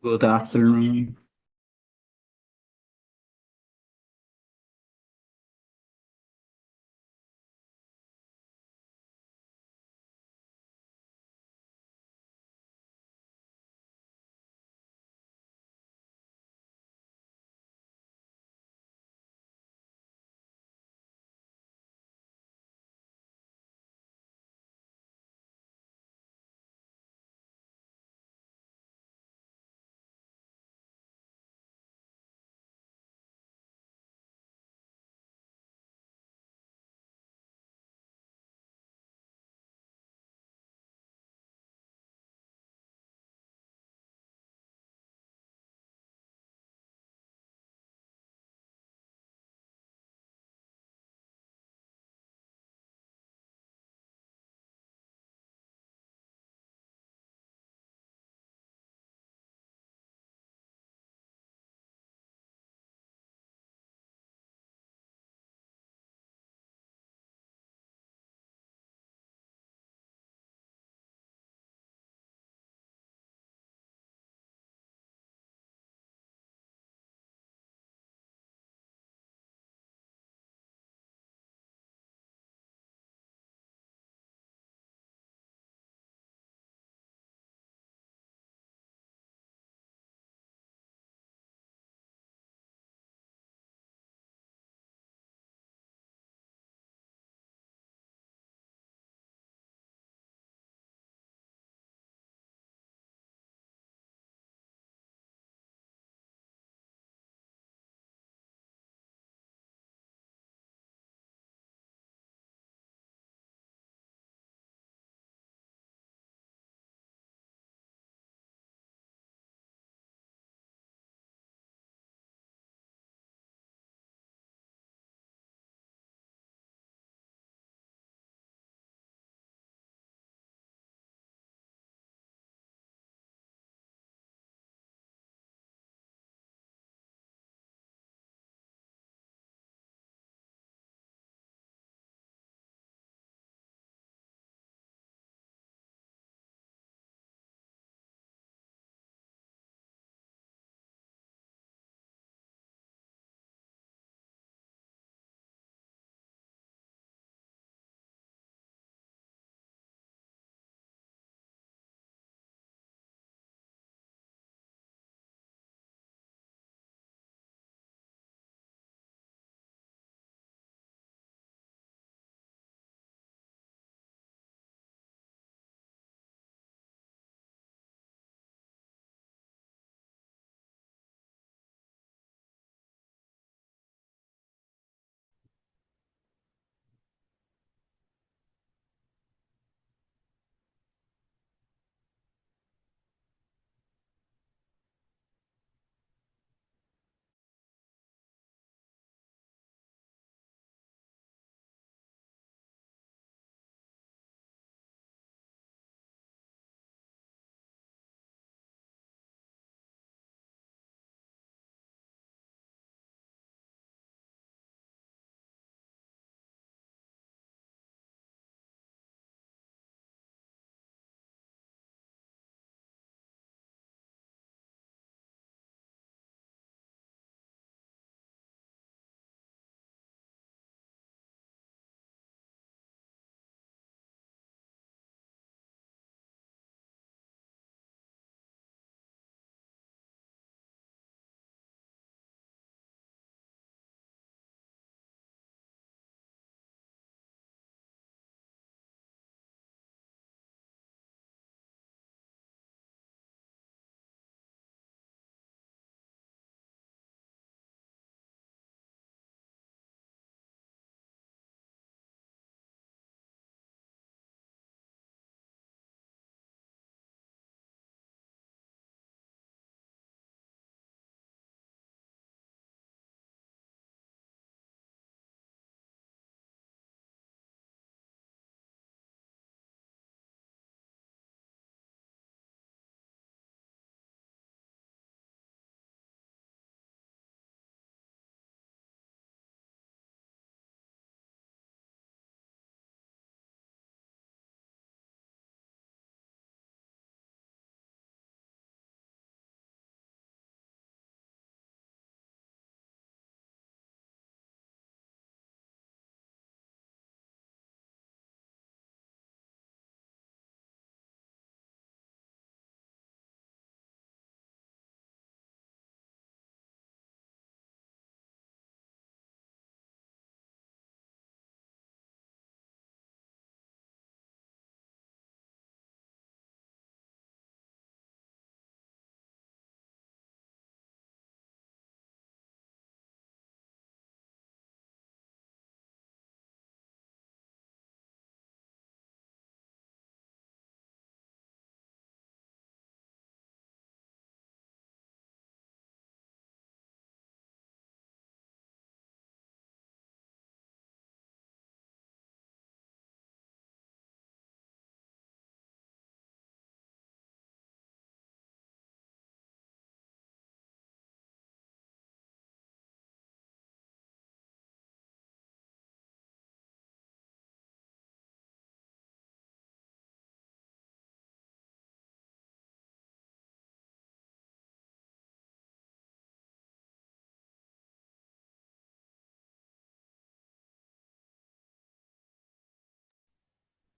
Good afternoon.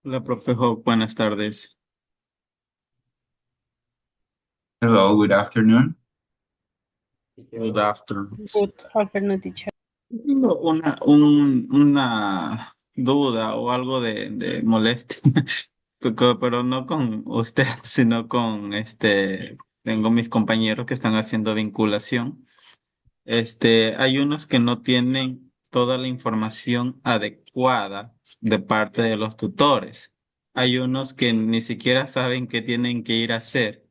Hola, profe Hawk, buenas tardes. Hello, good afternoon. Good afternoon. Good afternoon, teacher. Tengo una duda o algo de molestia, pero no con usted, sino con tengo mis compañeros que están haciendo vinculación. Hay unos que no tienen toda la información adecuada de parte de los tutores. Hay unos que ni siquiera saben qué tienen que ir a hacer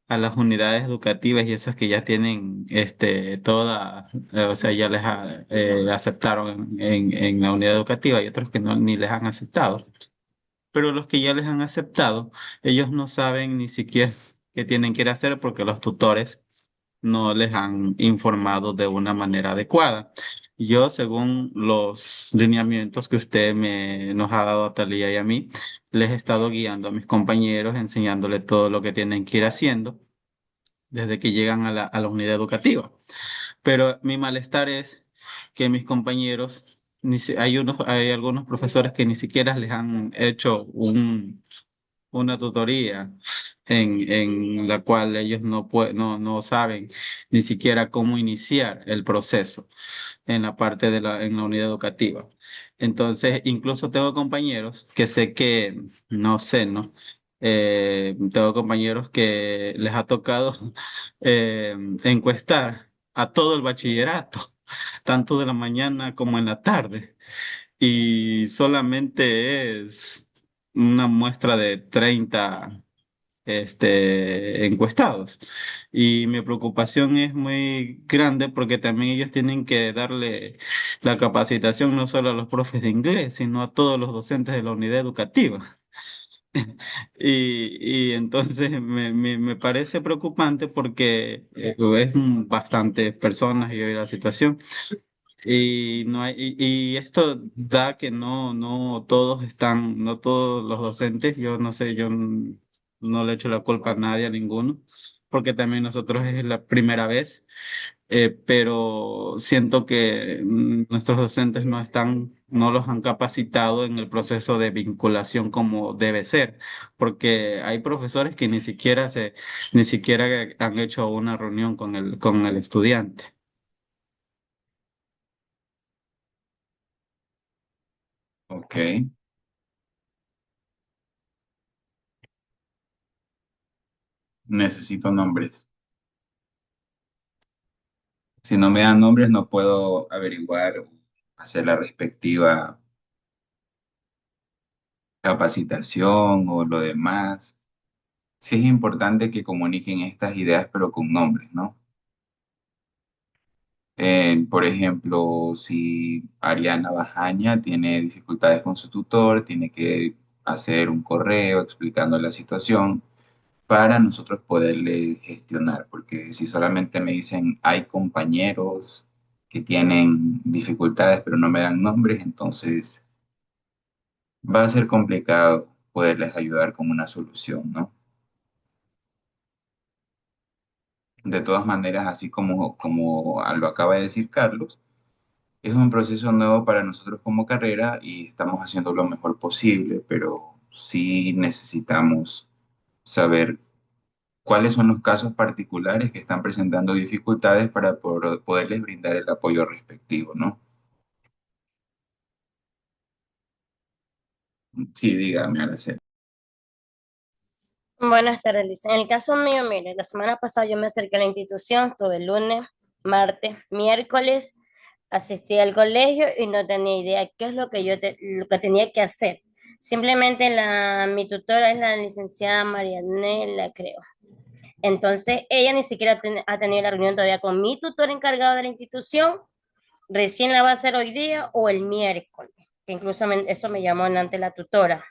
a las unidades educativas y esos que ya tienen o sea, ya aceptaron en la unidad educativa y otros que no ni les han aceptado. Pero los que ya les han aceptado, ellos no saben ni siquiera qué tienen que ir a hacer porque los tutores no les han informado de una manera adecuada. Yo, según los lineamientos que nos ha dado a Talía y a mí, les he estado guiando a mis compañeros, enseñándoles todo lo que tienen que ir haciendo desde que llegan a a la unidad educativa. Pero mi malestar es que mis compañeros, hay algunos profesores que ni siquiera les han hecho una tutoría en la cual ellos no saben ni siquiera cómo iniciar el proceso en la parte en la unidad educativa. Entonces, incluso tengo compañeros que sé que, no sé, ¿no? Tengo compañeros que les ha tocado encuestar a todo el bachillerato, tanto de la mañana como en la tarde, y solamente es una muestra de 30 encuestados. Y mi preocupación es muy grande porque también ellos tienen que darle la capacitación no solo a los profes de inglés, sino a todos los docentes de la unidad educativa. Y entonces me parece preocupante porque es bastantes personas y hoy la situación. Y no hay, y esto da que no todos están, no todos los docentes, yo no sé, no le echo la culpa a nadie, a ninguno, porque también nosotros es la primera vez, pero siento que nuestros docentes no los han capacitado en el proceso de vinculación como debe ser, porque hay profesores que ni siquiera han hecho una reunión con con el estudiante. Ok, necesito nombres. Si no me dan nombres, no puedo averiguar o hacer la respectiva capacitación o lo demás. Sí es importante que comuniquen estas ideas, pero con nombres, ¿no? Por ejemplo, si Ariana Bajaña tiene dificultades con su tutor, tiene que hacer un correo explicando la situación para nosotros poderle gestionar, porque si solamente me dicen hay compañeros que tienen dificultades pero no me dan nombres, entonces va a ser complicado poderles ayudar con una solución, ¿no? De todas maneras, así como lo acaba de decir Carlos, es un proceso nuevo para nosotros como carrera y estamos haciendo lo mejor posible, pero sí necesitamos saber cuáles son los casos particulares que están presentando dificultades para poderles brindar el apoyo respectivo, ¿no? Sí, dígame, Araceli. Buenas tardes, Liz. En el caso mío, mire, la semana pasada yo me acerqué a la institución, todo el lunes, martes, miércoles, asistí al colegio y no tenía idea qué es lo que tenía que hacer. Simplemente mi tutora es la licenciada Marianela, creo. Entonces, ella ni siquiera ha tenido la reunión todavía con mi tutor encargado de la institución, recién la va a hacer hoy día o el miércoles, que incluso eso me llamó ante la tutora.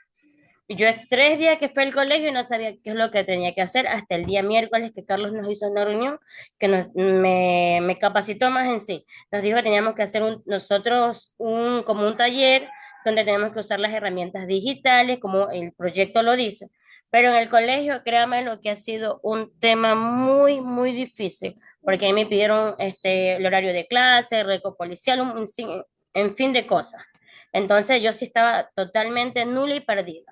Yo 3 días que fue al colegio y no sabía qué es lo que tenía que hacer hasta el día miércoles que Carlos nos hizo una reunión que me capacitó más en sí. Nos dijo que teníamos que hacer nosotros como un taller donde tenemos que usar las herramientas digitales, como el proyecto lo dice. Pero en el colegio, créame lo que ha sido un tema muy, muy difícil, porque ahí me pidieron el horario de clase, récord policial, en fin de cosas. Entonces yo sí estaba totalmente nula y perdida.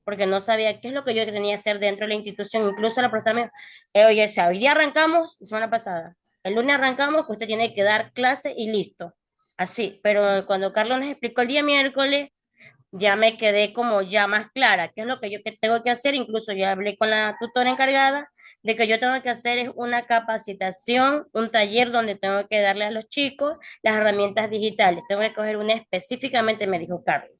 porque no sabía qué es lo que yo tenía que hacer dentro de la institución. Incluso la profesora me dijo, oye, o sea, hoy día arrancamos, la semana pasada, el lunes arrancamos, que usted tiene que dar clase y listo. Así, pero cuando Carlos nos explicó el día miércoles, ya me quedé como ya más clara, qué es lo que yo que tengo que hacer. Incluso ya hablé con la tutora encargada de que yo tengo que hacer es una capacitación, un taller donde tengo que darle a los chicos las herramientas digitales. Tengo que coger una específicamente, me dijo Carlos,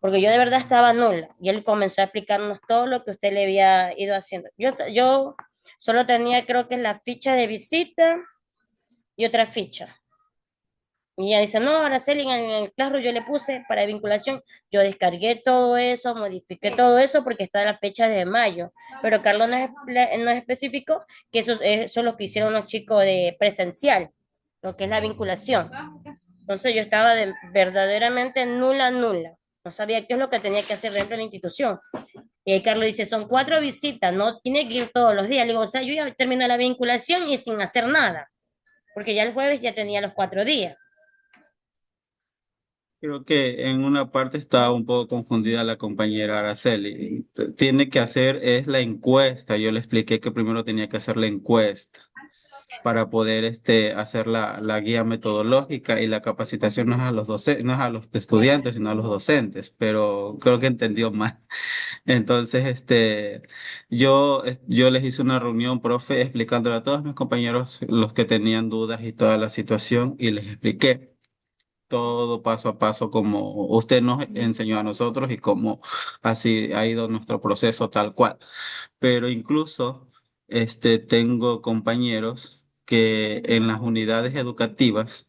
porque yo de verdad estaba nula y él comenzó a explicarnos todo lo que usted le había ido haciendo. Yo solo tenía creo que la ficha de visita y otra ficha. Y ella dice, no, Araceli, en el Classroom yo le puse para vinculación, yo descargué todo eso, modifiqué todo eso porque está la fecha de mayo, pero Carlos no especificó que eso es lo que hicieron los chicos de presencial, lo que es la vinculación. Entonces yo estaba verdaderamente nula, nula. No sabía qué es lo que tenía que hacer dentro de la institución. Y ahí Carlos dice, son 4 visitas, no tiene que ir todos los días. Le digo, o sea, yo ya terminé la vinculación y sin hacer nada, porque ya el jueves ya tenía los 4 días. Creo que en una parte está un poco confundida la compañera Araceli. Tiene que hacer es la encuesta. Yo le expliqué que primero tenía que hacer la encuesta para poder hacer la guía metodológica, y la capacitación no es a los no es a los estudiantes, sino a los docentes, pero creo que entendió mal. Entonces, yo les hice una reunión, profe, explicándole a todos mis compañeros los que tenían dudas y toda la situación, y les expliqué todo paso a paso como usted nos enseñó a nosotros y cómo así ha ido nuestro proceso tal cual. Pero incluso tengo compañeros que en las unidades educativas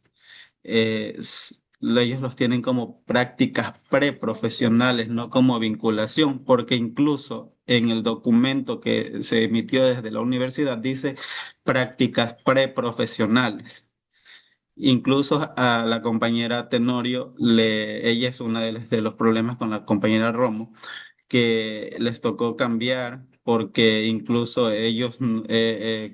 ellos los tienen como prácticas preprofesionales, no como vinculación, porque incluso en el documento que se emitió desde la universidad dice prácticas preprofesionales. Incluso a la compañera Tenorio, ella es una de los problemas con la compañera Romo, que les tocó cambiar porque incluso ellos,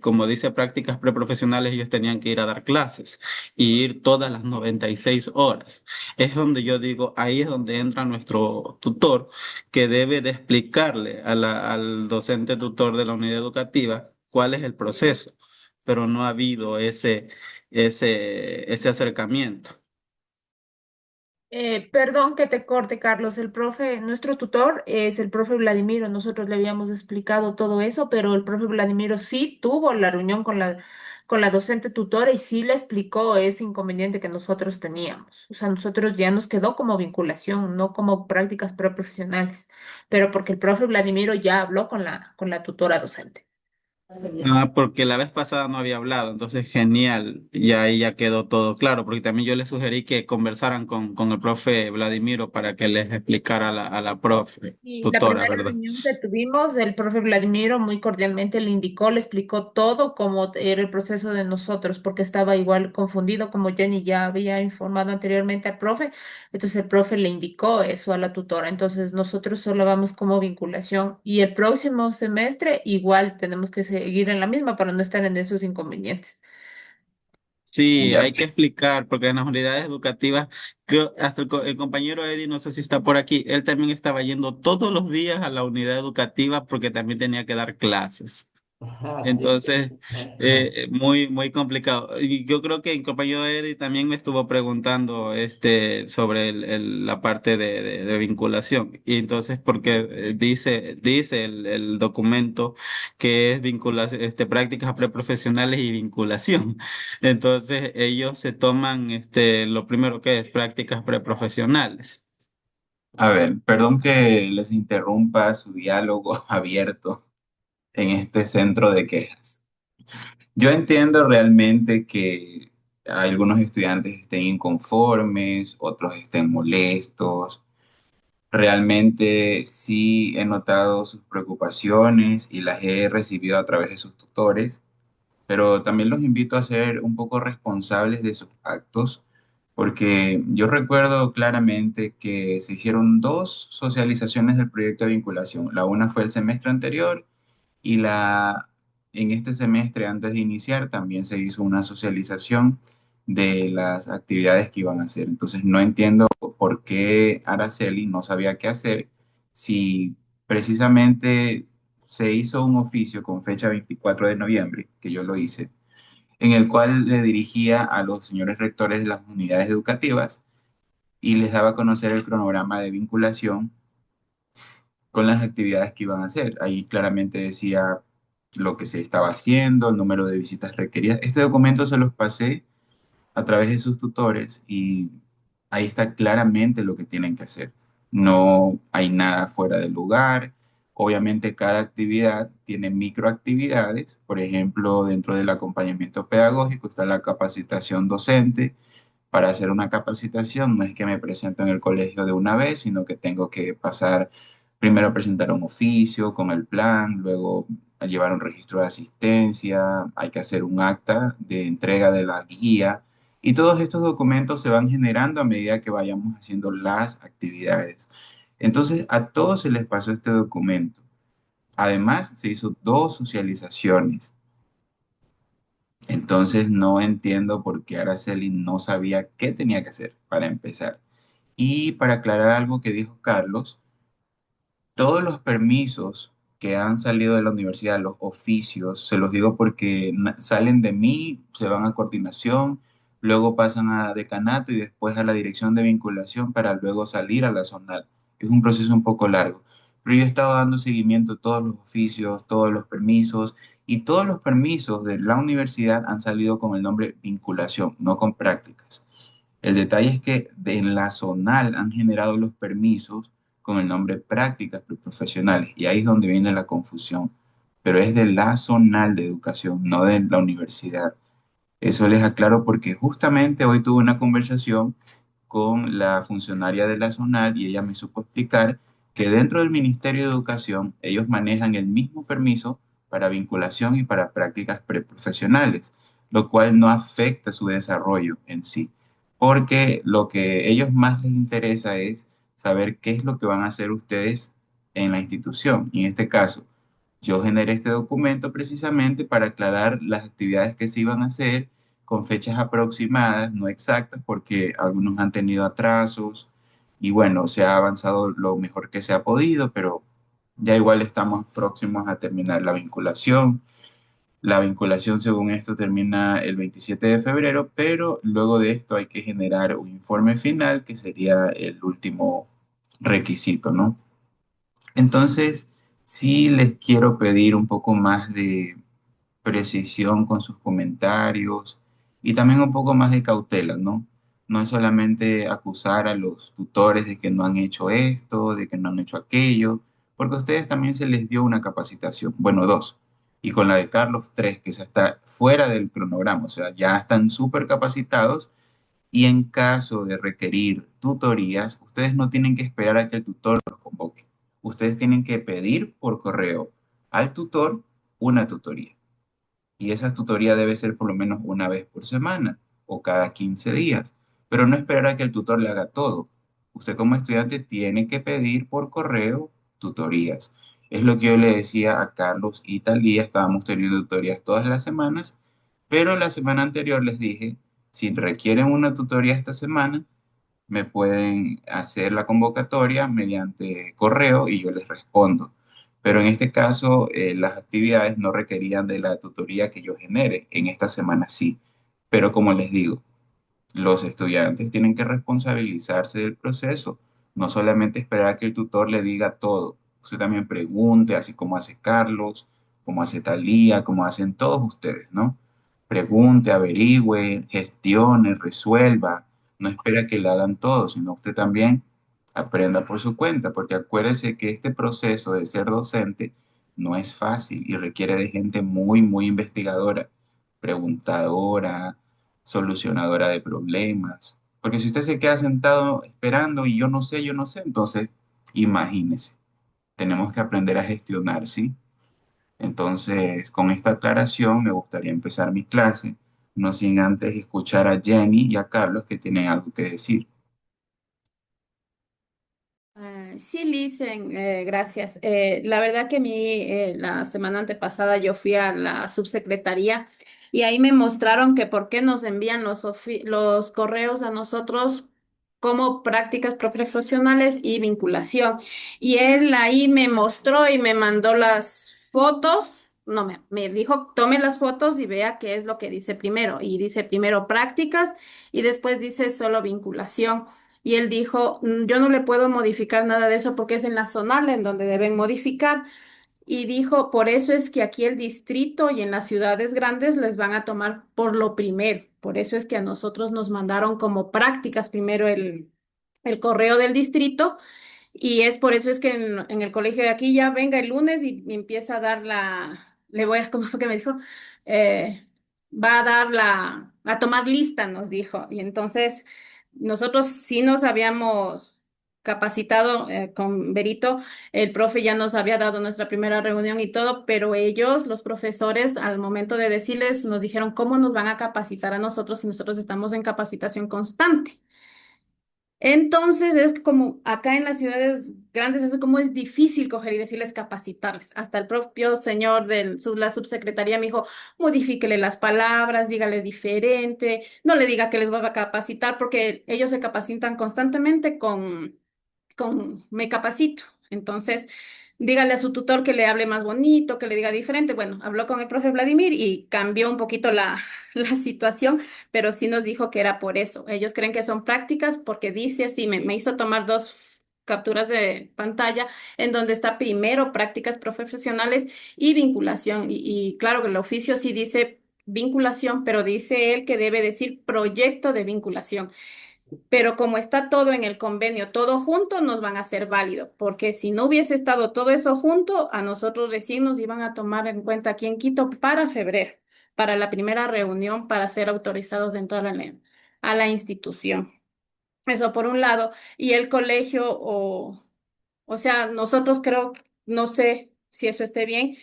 como dice prácticas preprofesionales, ellos tenían que ir a dar clases y ir todas las 96 horas. Es donde yo digo, ahí es donde entra nuestro tutor, que debe de explicarle al docente tutor de la unidad educativa cuál es el proceso, pero no ha habido ese acercamiento. Perdón que te corte, Carlos. El profe, nuestro tutor es el profe Vladimiro. Nosotros le habíamos explicado todo eso, pero el profe Vladimiro sí tuvo la reunión con la docente tutora y sí le explicó ese inconveniente que nosotros teníamos. O sea, nosotros ya nos quedó como vinculación, no como prácticas preprofesionales, pero porque el profe Vladimiro ya habló con la tutora docente. Ah, porque la vez pasada no había hablado, entonces genial, y ahí ya quedó todo claro, porque también yo les sugerí que conversaran con el profe Vladimiro para que les explicara a la profe Y la tutora, primera ¿verdad? reunión que tuvimos, el profe Vladimiro muy cordialmente le indicó, le explicó todo cómo era el proceso de nosotros, porque estaba igual confundido, como Jenny ya había informado anteriormente al profe. Entonces el profe le indicó eso a la tutora. Entonces nosotros solo vamos como vinculación y el próximo semestre igual tenemos que seguir en la misma para no estar en esos inconvenientes. Sí, Ya. hay que explicar, porque en las unidades educativas, creo, hasta el compañero Eddie, no sé si está por aquí, él también estaba yendo todos los días a la unidad educativa porque también tenía que dar clases. Entonces, muy complicado. Y yo creo que el compañero Eddie también me estuvo preguntando sobre la parte de vinculación. Y entonces, porque dice el documento que es vinculación, prácticas preprofesionales y vinculación. Entonces, ellos se toman lo primero que es prácticas preprofesionales. A ver, perdón que les interrumpa su diálogo abierto en este centro de quejas. Yo entiendo realmente que algunos estudiantes estén inconformes, otros estén molestos. Realmente sí he notado sus preocupaciones y las he recibido a través de sus tutores, pero también los invito a ser un poco responsables de sus actos, porque yo recuerdo claramente que se hicieron dos socializaciones del proyecto de vinculación. La una fue el semestre anterior y en este semestre, antes de iniciar, también se hizo una socialización de las actividades que iban a hacer. Entonces, no entiendo por qué Araceli no sabía qué hacer si Precisamente se hizo un oficio con fecha 24 de noviembre, que yo lo hice, en el cual le dirigía a los señores rectores de las unidades educativas y les daba a conocer el cronograma de vinculación con las actividades que iban a hacer. Ahí claramente decía lo que se estaba haciendo, el número de visitas requeridas. Este documento se los pasé a través de sus tutores y ahí está claramente lo que tienen que hacer. No hay nada fuera del lugar. Obviamente cada actividad tiene microactividades. Por ejemplo, dentro del acompañamiento pedagógico está la capacitación docente. Para hacer una capacitación no es que me presento en el colegio de una vez, sino que tengo que pasar primero a presentar un oficio con el plan, luego a llevar un registro de asistencia, hay que hacer un acta de entrega de la guía y todos estos documentos se van generando a medida que vayamos haciendo las actividades. Entonces, a todos se les pasó este documento. Además, se hizo dos socializaciones. Entonces, no entiendo por qué Araceli no sabía qué tenía que hacer para empezar. Y para aclarar algo que dijo Carlos, todos los permisos que han salido de la universidad, los oficios, se los digo porque salen de mí, se van a coordinación, luego pasan a decanato y después a la dirección de vinculación para luego salir a la zonal. Es un proceso un poco largo. Pero yo he estado dando seguimiento a todos los oficios, todos los permisos, y todos los permisos de la universidad han salido con el nombre vinculación, no con prácticas. El detalle es que en la zonal han generado los permisos con el nombre prácticas profesionales y ahí es donde viene la confusión. Pero es de la zonal de educación, no de la universidad. Eso les aclaro porque justamente hoy tuve una conversación con la funcionaria de la zonal y ella me supo explicar que dentro del Ministerio de Educación ellos manejan el mismo permiso para vinculación y para prácticas preprofesionales, lo cual no afecta su desarrollo en sí, porque lo que ellos más les interesa es saber qué es lo que van a hacer ustedes en la institución. Y en este caso, yo generé este documento precisamente para aclarar las actividades que se iban a hacer con fechas aproximadas, no exactas, porque algunos han tenido atrasos y bueno, se ha avanzado lo mejor que se ha podido, pero ya igual estamos próximos a terminar la vinculación. La vinculación, según esto, termina el 27 de febrero, pero luego de esto hay que generar un informe final, que sería el último requisito, ¿no? Entonces, sí les quiero pedir un poco más de precisión con sus comentarios y también un poco más de cautela, ¿no? No es solamente acusar a los tutores de que no han hecho esto, de que no han hecho aquello, porque a ustedes también se les dio una capacitación, bueno, dos, y con la de Carlos, tres, que se está fuera del cronograma, o sea, ya están súper capacitados y en caso de requerir tutorías, ustedes no tienen que esperar a que el tutor los convoque. Ustedes tienen que pedir por correo al tutor una tutoría. Y esa tutoría debe ser por lo menos una vez por semana o cada 15 días. Pero no esperar a que el tutor le haga todo. Usted como estudiante tiene que pedir por correo tutorías. Es lo que yo le decía a Carlos y Talía. Estábamos teniendo tutorías todas las semanas, pero la semana anterior les dije, si requieren una tutoría esta semana, me pueden hacer la convocatoria mediante correo y yo les respondo. Pero en este caso, las actividades no requerían de la tutoría que yo genere. En esta semana sí. Pero como les digo, los estudiantes tienen que responsabilizarse del proceso, no solamente esperar a que el tutor le diga todo. Usted también pregunte, así como hace Carlos, como hace Talía, como hacen todos ustedes, ¿no? Pregunte, averigüe, gestione, resuelva. No espera que le hagan todo, sino usted también aprenda por su cuenta, porque acuérdese que este proceso de ser docente no es fácil y requiere de gente muy, muy investigadora, preguntadora, solucionadora de problemas. Porque si usted se queda sentado esperando y yo no sé, entonces imagínese, tenemos que aprender a gestionar, ¿sí? Entonces, con esta aclaración me gustaría empezar mi clase, no sin antes escuchar a Jenny y a Carlos que tienen algo que decir. Sí, Liz, gracias. La verdad que a mí la semana antepasada yo fui a la subsecretaría y ahí me mostraron que por qué nos envían los correos a nosotros como prácticas profesionales y vinculación. Y él ahí me mostró y me mandó las fotos. No, me dijo, tome las fotos y vea qué es lo que dice primero. Y dice primero prácticas y después dice solo vinculación. Y él dijo, yo no le puedo modificar nada de eso porque es en la zonal en donde deben modificar". Y dijo, por eso es que aquí el distrito y en las ciudades grandes les van a tomar por lo primero. Por eso es que a nosotros nos mandaron como prácticas primero el correo del distrito y es por eso es que en el colegio de aquí ya venga el lunes y empieza a dar le voy a, ¿cómo fue que me dijo? Va a dar a tomar lista, nos dijo. Y entonces nosotros sí nos habíamos capacitado con Berito, el profe ya nos había dado nuestra primera reunión y todo, pero ellos, los profesores, al momento de decirles, nos dijeron cómo nos van a capacitar a nosotros si nosotros estamos en capacitación constante. Entonces es como acá en las ciudades grandes es como es difícil coger y decirles capacitarles. Hasta el propio señor la subsecretaría me dijo, modifíquele las palabras, dígale diferente, no le diga que les va a capacitar porque ellos se capacitan constantemente con me capacito. Entonces, dígale a su tutor que le hable más bonito, que le diga diferente. Bueno, habló con el profe Vladimir y cambió un poquito la situación, pero sí nos dijo que era por eso. Ellos creen que son prácticas porque dice así, me hizo tomar dos capturas de pantalla en donde está primero prácticas profesionales y vinculación. Y claro que el oficio sí dice vinculación, pero dice él que debe decir proyecto de vinculación. Pero como está todo en el convenio, todo junto, nos van a hacer válido, porque si no hubiese estado todo eso junto, a nosotros recién nos iban a tomar en cuenta aquí en Quito para febrero, para la primera reunión, para ser autorizados de entrar a la institución. Eso por un lado. Y el colegio, o sea, nosotros creo, no sé si eso esté bien,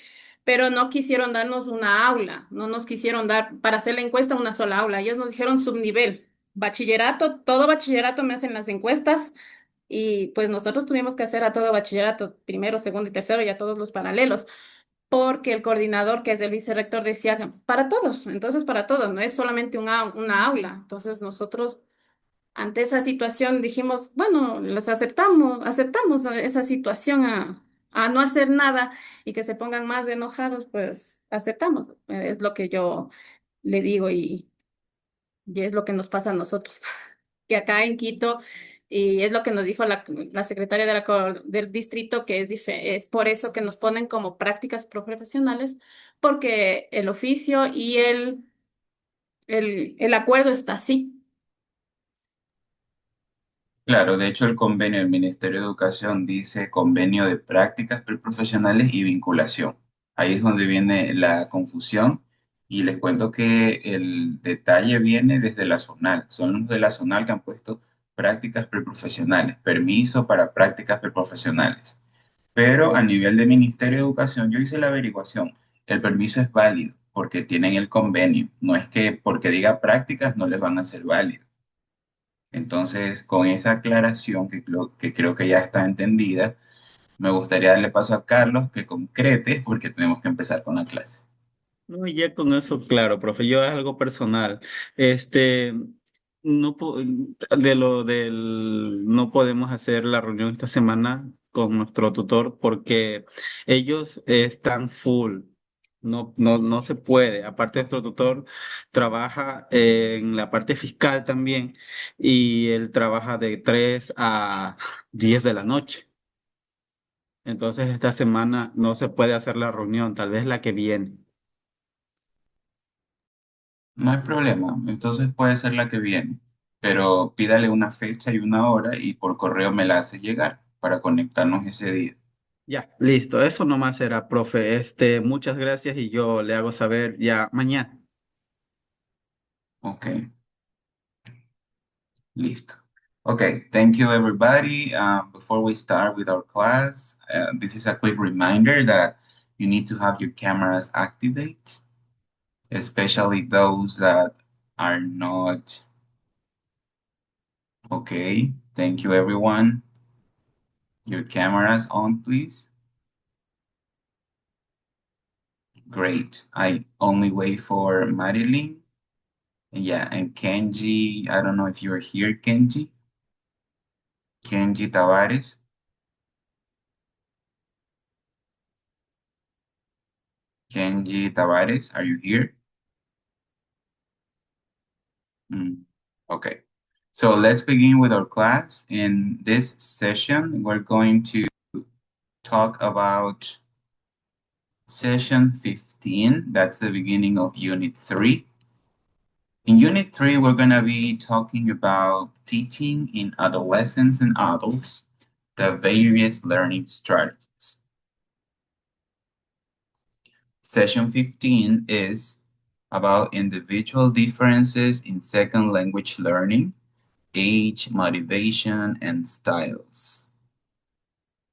pero no quisieron darnos una aula, no nos quisieron dar para hacer la encuesta una sola aula. Ellos nos dijeron subnivel, bachillerato, todo bachillerato me hacen las encuestas y pues nosotros tuvimos que hacer a todo bachillerato, primero, segundo y tercero y a todos los paralelos, porque el coordinador, que es el vicerrector, decía para todos, entonces para todos, no es solamente una aula. Entonces nosotros ante esa situación dijimos, bueno, los aceptamos esa situación a no hacer nada y que se pongan más enojados, pues aceptamos. Es lo que yo le digo y es lo que nos pasa a nosotros, que acá en Quito, y es lo que nos dijo la secretaria del distrito, que es por eso que nos ponen como prácticas profesionales, porque el oficio y el acuerdo está así. Claro, de hecho el convenio del Ministerio de Educación dice convenio de prácticas preprofesionales y vinculación. Ahí es donde viene la confusión y les cuento que el detalle viene desde la zonal. Son los de la zonal que han puesto prácticas preprofesionales, permiso para prácticas preprofesionales. Pero a nivel de Ministerio de Educación, yo hice la averiguación. El permiso es válido porque tienen el convenio. No es que porque diga prácticas no les van a ser válidos. Entonces, con esa aclaración que creo que ya está entendida, me gustaría darle paso a Carlos que concrete porque tenemos que empezar con la clase. No, ya con eso, claro, profe, yo es algo personal. Este, no, no podemos hacer la reunión esta semana con nuestro tutor porque ellos están full. No se puede. Aparte, nuestro tutor trabaja en la parte fiscal también y él trabaja de 3 a 10 de la noche. Entonces, esta semana no se puede hacer la reunión, tal vez la que viene. No hay problema, entonces puede ser la que viene, pero pídale una fecha y una hora y por correo me la hace llegar para conectarnos ese día. Ya, listo. Eso nomás será, profe. Muchas gracias y yo le hago saber ya mañana. Ok, listo. Okay, thank you everybody. Before we start with our class, this is a quick reminder that you need to have your cameras activate, especially those that are not. Okay, thank you everyone. Your cameras on, please. Great. I only wait for Marilyn. Yeah, and Kenji. I don't know if you're here, Kenji. Kenji Tavares. Kenji Tavares, are you here? Okay. So let's begin with our class. In this session, we're going to talk about session 15. That's the beginning of Unit 3. In Unit 3, we're going to be talking about teaching in adolescents and adults, the various learning strategies. Session 15 is about individual differences in second language learning, age, motivation, and styles.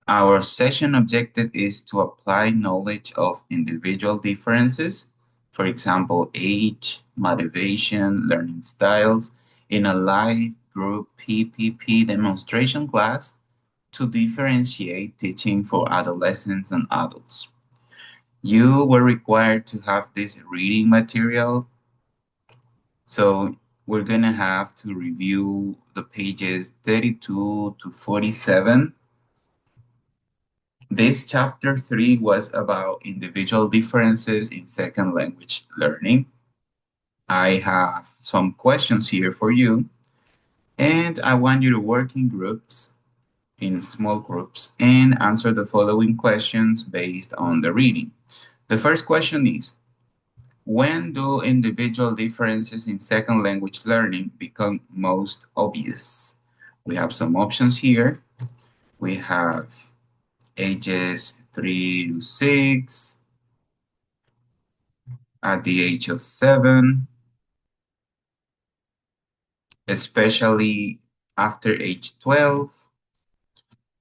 Our session objective is to apply knowledge of individual differences, for example, age, motivation, learning styles, in a live group PPP demonstration class to differentiate teaching for adolescents and adults. You were required to have this reading material, so we're gonna have to review the pages 32 to 47. This chapter 3 was about individual differences in second language learning. I have some questions here for you, and I want you to work in groups, in small groups, and answer the following questions based on the reading. The first question is, when do individual differences in second language learning become most obvious? We have some options here. We have ages 3 to 6, at the age of 7, especially after age 12,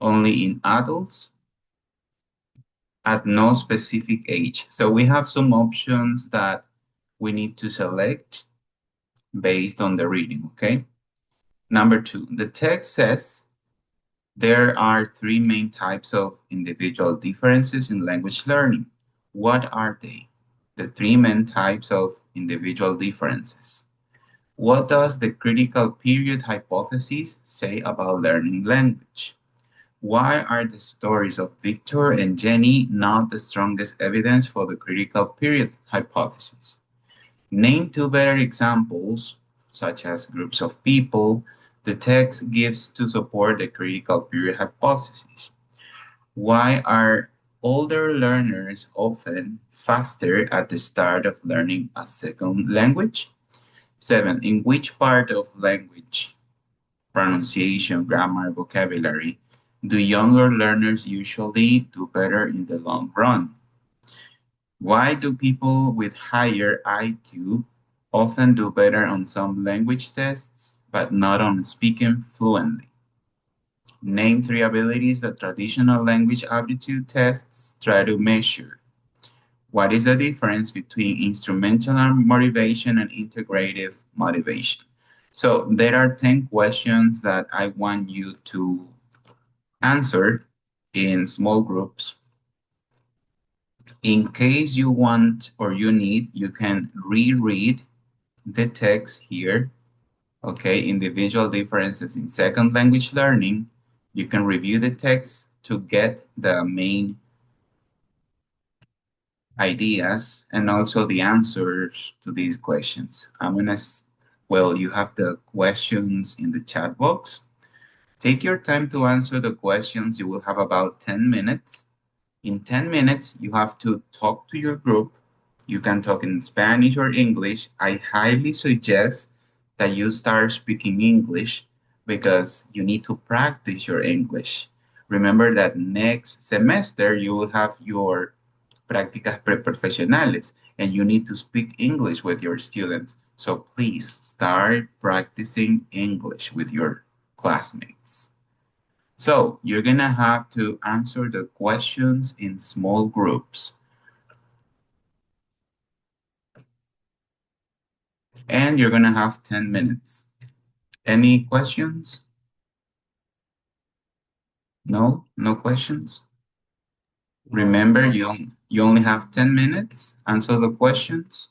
only in adults, at no specific age. So we have some options that we need to select based on the reading, okay? Number 2, the text says there are 3 main types of individual differences in language learning. What are they? The 3 main types of individual differences. What does the critical period hypothesis say about learning language? Why are the stories of Victor and Jenny not the strongest evidence for the critical period hypothesis? Name 2 better examples, such as groups of people, the text gives to support the critical period hypothesis. Why are older learners often faster at the start of learning a second language? 7. In which part of language, pronunciation, grammar, vocabulary, do younger learners usually do better in the long run? Why do people with higher IQ often do better on some language tests, but not on speaking fluently? Name 3 abilities that traditional language aptitude tests try to measure. What is the difference between instrumental motivation and integrative motivation? So there are 10 questions that I want you to answer in small groups. In case you want or you need, you can reread the text here, okay? Individual differences in second language learning. You can review the text to get the main ideas and also the answers to these questions. Well, you have the questions in the chat box. Take your time to answer the questions. You will have about 10 minutes. In 10 minutes, you have to talk to your group. You can talk in Spanish or English. I highly suggest that you start speaking English because you need to practice your English. Remember that next semester, you will have your prácticas preprofesionales, and you need to speak English with your students. So please start practicing English with your classmates. So you're gonna have to answer the questions in small groups. And you're gonna have 10 minutes. Any questions? No? No questions? Remember, you only have 10 minutes. Answer the questions.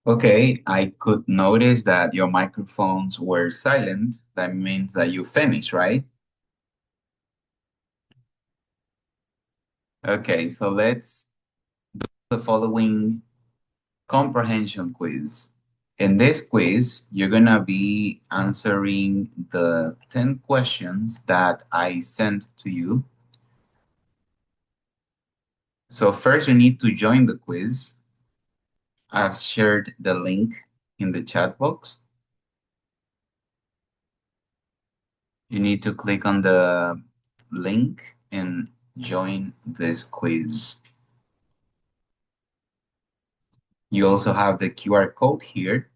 Okay, I could notice that your microphones were silent. That means that you finished, right? Okay, so let's do the following comprehension quiz. In this quiz, you're gonna be answering the 10 questions that I sent to you. So first you need to join the quiz. I've shared the link in the chat box. You need to click on the link and join this quiz. You also have the QR code here,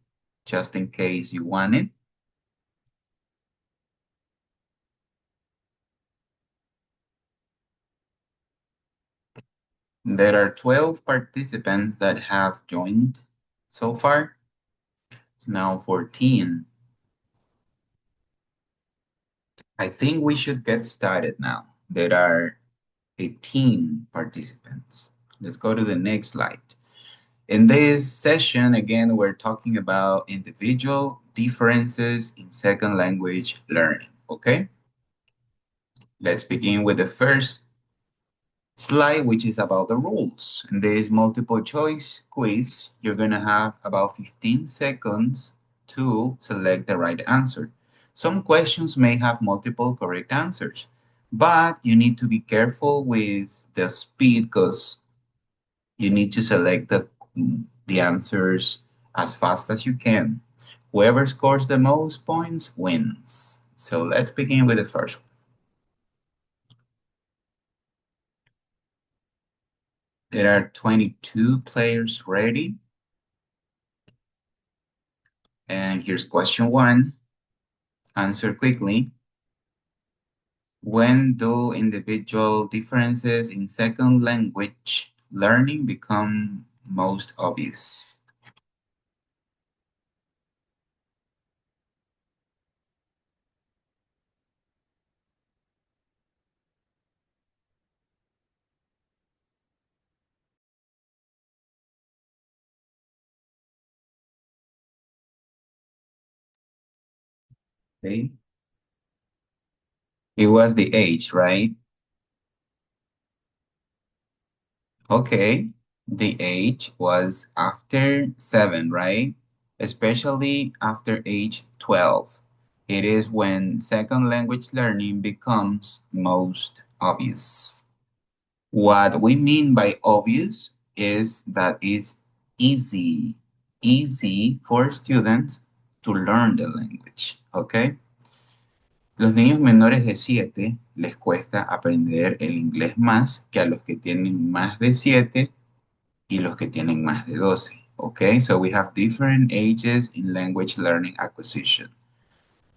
just in case you want it. There are 12 participants that have joined so far. Now 14. I think we should get started now. There are 18 participants. Let's go to the next slide. In this session, again, we're talking about individual differences in second language learning, okay? Let's begin with the first slide, which is about the rules. In this multiple choice quiz, you're gonna have about 15 seconds to select the right answer. Some questions may have multiple correct answers, but you need to be careful with the speed because you need to select the answers as fast as you can. Whoever scores the most points wins. So let's begin with the first one. There are 22 players ready. And here's question one. Answer quickly. When do individual differences in second language learning become most obvious? Okay. It was the age, right? Okay. The age was after 7, right? Especially after age 12. It is when second language learning becomes most obvious. What we mean by obvious is that it's easy, easy for students to learn the language, okay? Los niños menores de 7 les cuesta aprender el inglés más que a los que tienen más de 7 y los que tienen más de 12, okay? So we have different ages in language learning acquisition.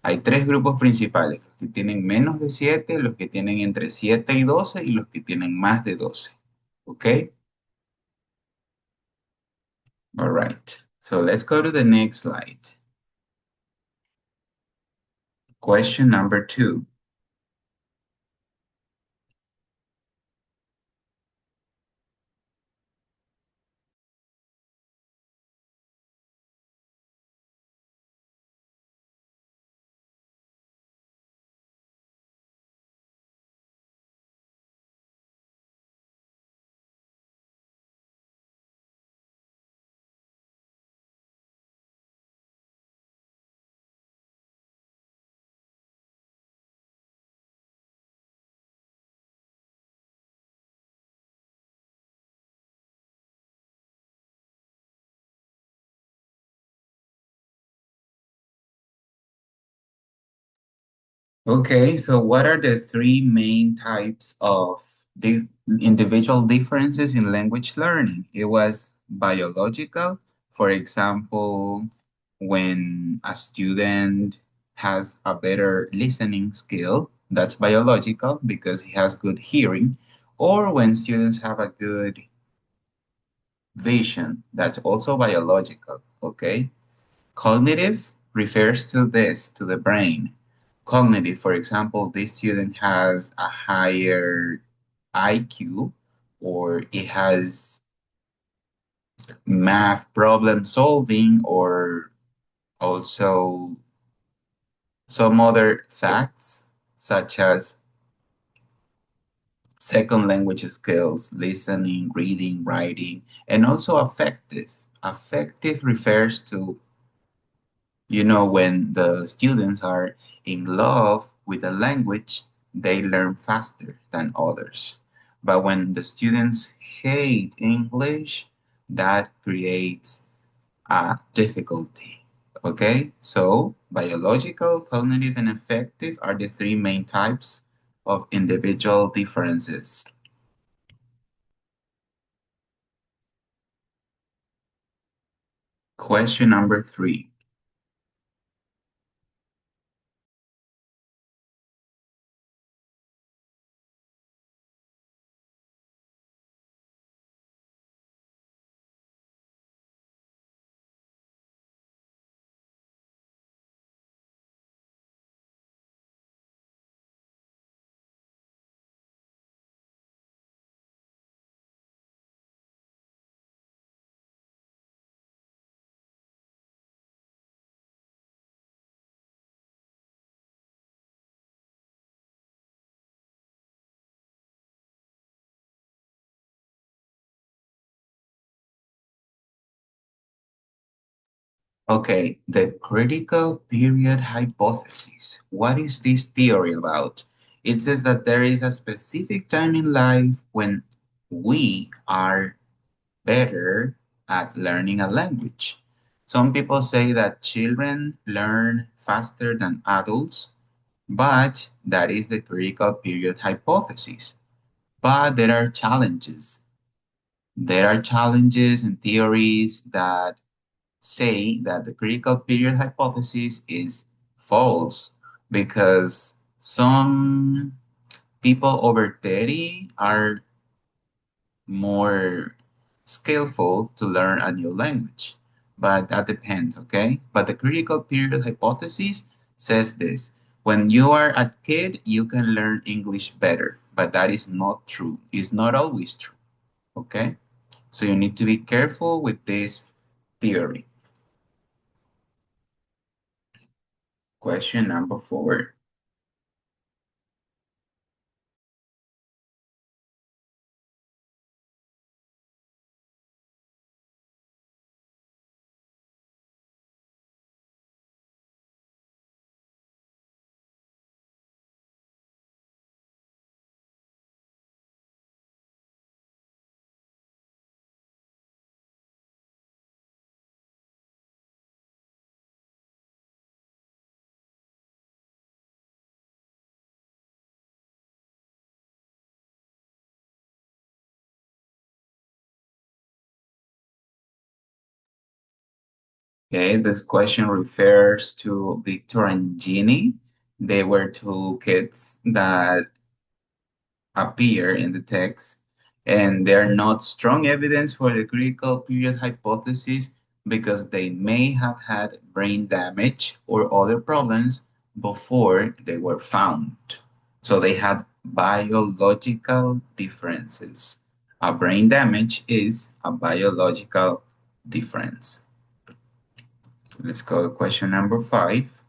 Hay tres grupos principales, los que tienen menos de 7, los que tienen entre 7 y 12 y los que tienen más de 12, ¿ok? All right, so let's go to the next slide. Question number 2. Okay, so what are the three main types of individual differences in language learning? It was biological, for example, when a student has a better listening skill, that's biological because he has good hearing, or when students have a good vision, that's also biological, okay? Cognitive refers to this, to the brain. Cognitive, for example, this student has a higher IQ or it has math problem solving, or also some other facts such as second language skills, listening, reading, writing, and also affective. Affective refers to, when the students are in love with a language, they learn faster than others. But when the students hate English, that creates a difficulty. Okay, so biological, cognitive, and affective are the three main types of individual differences. Question number 3. Okay, the critical period hypothesis. What is this theory about? It says that there is a specific time in life when we are better at learning a language. Some people say that children learn faster than adults, but that is the critical period hypothesis. But there are challenges. There are challenges and theories that say that the critical period hypothesis is false because some people over 30 are more skillful to learn a new language. But that depends, okay? But the critical period hypothesis says this. When you are a kid, you can learn English better, but that is not true. It's not always true, okay? So you need to be careful with this theory. Question number 4. Okay, this question refers to Victor and Ginny. They were two kids that appear in the text, and they're not strong evidence for the critical period hypothesis because they may have had brain damage or other problems before they were found. So they had biological differences. A brain damage is a biological difference. Let's go to question number 5.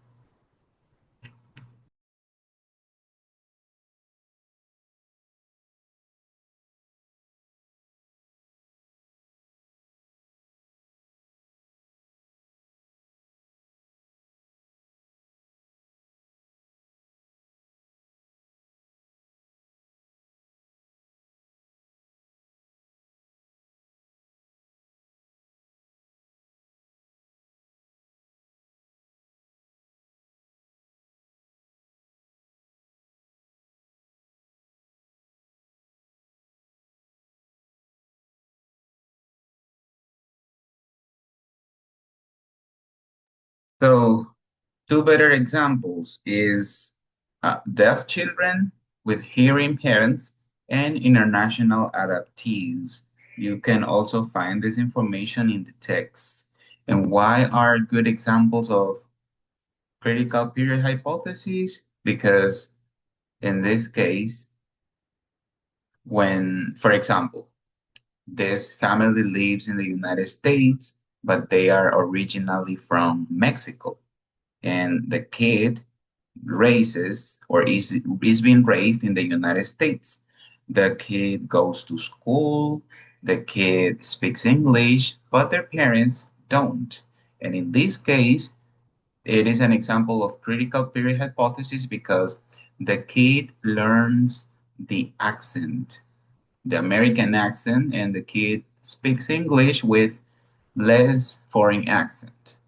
So two better examples is deaf children with hearing parents and international adoptees. You can also find this information in the text. And why are good examples of critical period hypotheses? Because in this case, when, for example, This family lives in the United States, but they are originally from Mexico. And the kid raises or is being raised in the United States. The kid goes to school, the kid speaks English, but their parents don't. And in this case, it is an example of critical period hypothesis because the kid learns the accent, the American accent, and the kid speaks English with less foreign accent.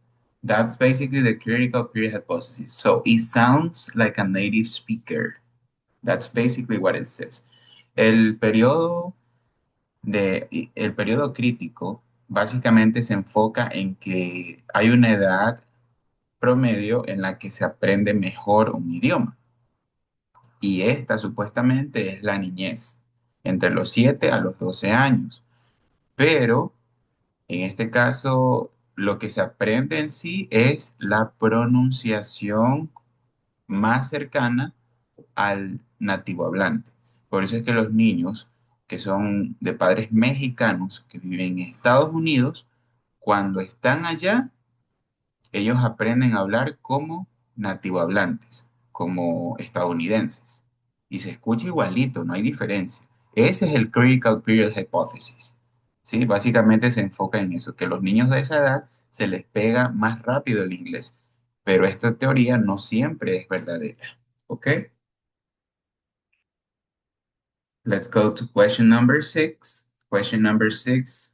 That's basically the critical period hypothesis. So it sounds like a native speaker. That's basically what it says. El periodo el periodo crítico básicamente se enfoca en que hay una edad promedio en la que se aprende mejor un idioma. Y esta supuestamente es la niñez, entre los 7 a los 12 años. Pero en este caso, lo que se aprende en sí es la pronunciación más cercana al nativo hablante. Por eso es que los niños que son de padres mexicanos que viven en Estados Unidos, cuando están allá, ellos aprenden a hablar como nativohablantes, como estadounidenses. Y se escucha igualito, no hay diferencia. Ese es el Critical Period Hypothesis. ¿Sí? Básicamente se enfoca en eso, que los niños de esa edad se les pega más rápido el inglés. Pero esta teoría no siempre es verdadera. ¿Ok? Let's go to question number 6. Question number 6.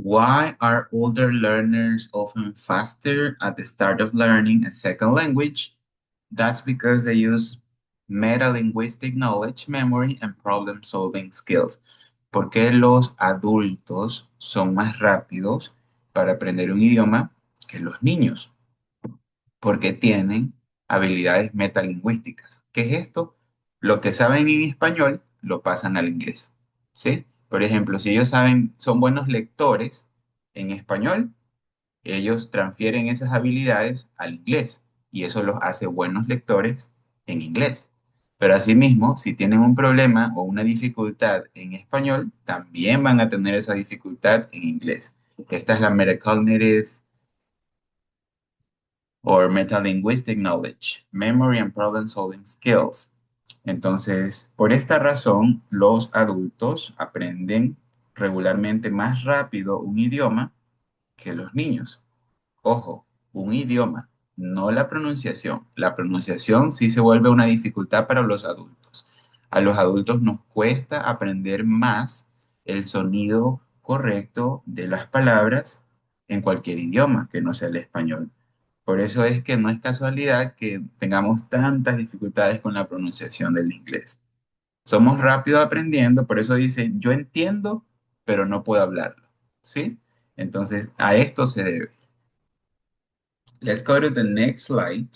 Why are older learners often faster at the start of learning a second language? That's because they use metalinguistic knowledge, memory, and problem-solving skills. ¿Por qué los adultos son más rápidos para aprender un idioma que los niños? Porque tienen habilidades metalingüísticas. ¿Qué es esto? Lo que saben en español lo pasan al inglés, ¿sí? Por ejemplo, si ellos saben, son buenos lectores en español, ellos transfieren esas habilidades al inglés y eso los hace buenos lectores en inglés. Pero asimismo, si tienen un problema o una dificultad en español, también van a tener esa dificultad en inglés. Esta es la metacognitive or metalinguistic knowledge, memory and problem solving skills. Entonces, por esta razón, los adultos aprenden regularmente más rápido un idioma que los niños. Ojo, un idioma, no la pronunciación. La pronunciación sí se vuelve una dificultad para los adultos. A los adultos nos cuesta aprender más el sonido correcto de las palabras en cualquier idioma que no sea el español. Por eso es que no es casualidad que tengamos tantas dificultades con la pronunciación del inglés. Somos rápidos aprendiendo, por eso dice, yo entiendo, pero no puedo hablarlo. ¿Sí? Entonces, a esto se debe. Let's go to the next slide.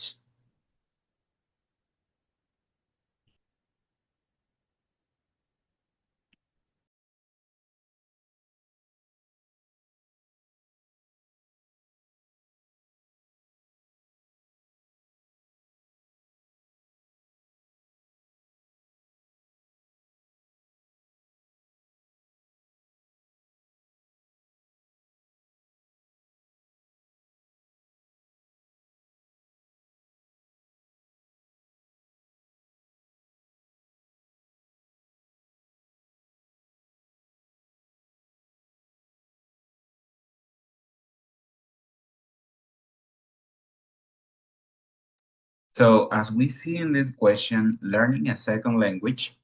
So as we see in this question, learning a second language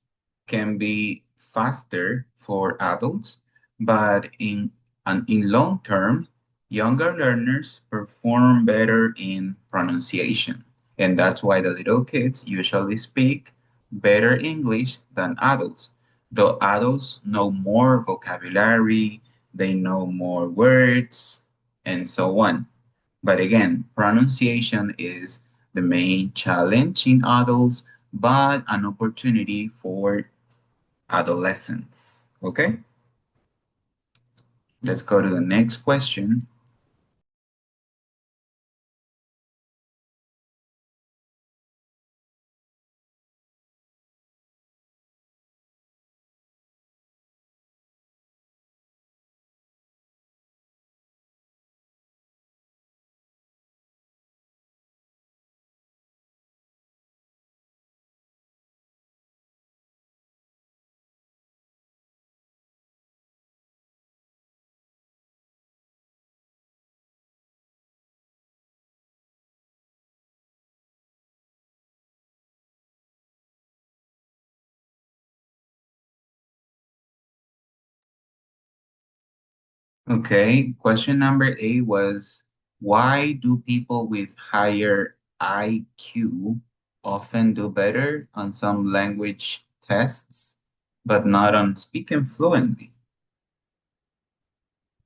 can be faster for adults, but in long term, Younger learners perform better in pronunciation, and that's why the little kids usually speak better English than adults. Though adults know more vocabulary, they know more words, and so on. But again, pronunciation is the main challenge in adults, but an opportunity for adolescents. Okay, let's go to the next question. Okay, question number 8 was why do people with higher IQ often do better on some language tests, but not on speaking fluently?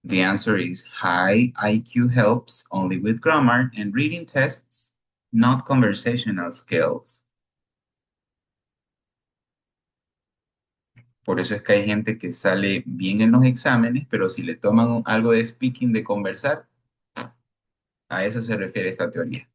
The answer is high IQ helps only with grammar and reading tests, not conversational skills. Por eso es que hay gente que sale bien en los exámenes, pero si le toman algo de speaking, de conversar, a eso se refiere esta teoría.